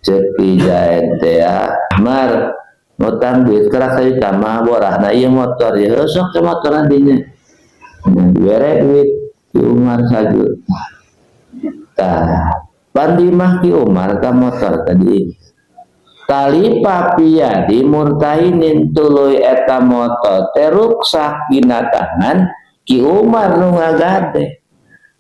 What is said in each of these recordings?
cepi jaet ya mar ngutang duit kerak tadi tamah borah na iya motor ya sok ke motor nantinya bere duit ki Umar sajut tah pandi mah ki Umar ka motor tadi tali papia di murtahinin tuluy eta motor teruksak dina tangan ki Umar nu ngagade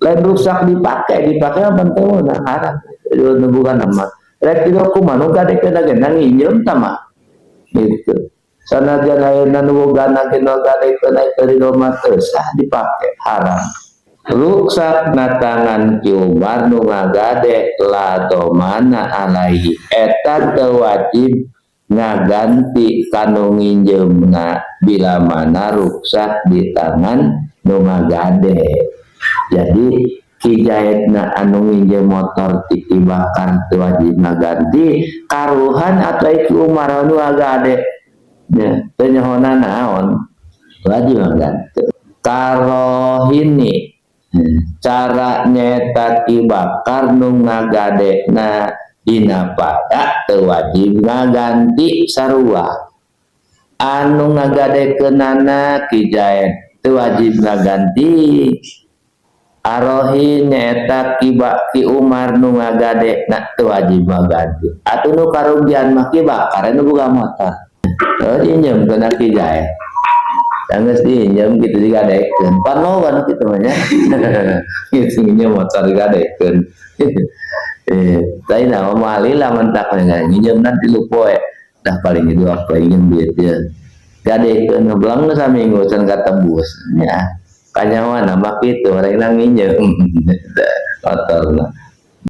lain rusak dipakai penting na haram itu bukan nama rek di dokumen nu gade kena nginjem tama gitu sanajan ayeuna nu bogana kena gade kena dari rumah sah dipakai haram rusak na tangan ki Umar nu ngagade la domana alaihi eta teu wajib ngaganti kanu nginjemna bila mana rusak di tangan nu ngagade. Jadi kijaetna anu nginjem motor tiki bakar teu wajib ngaganti karuhan atau iku Umar anu agade nya teu nyahona naon wajib ngaganti karohini cara nyeta ki bakar nu ngagadena dina pada teu wajib ngaganti sarua anu ngagadekeunana kijaet teu wajib ngaganti arohi nyeta ki Umar nu ngagade nak teu wajib ngaganti atuh nu karugian mah ki bakar nu boga motor dinjem kana ki jae geus dinjem kitu digadekeun panowan kitu mah nya kitu nginjem motor digadekeun tadi na mali lamun tak nginjem nanti lupoe dah paling itu apa ingin duit ya gadekeun belang saminggu can katembus nya kanyawan nama itu orang yang nginjem motor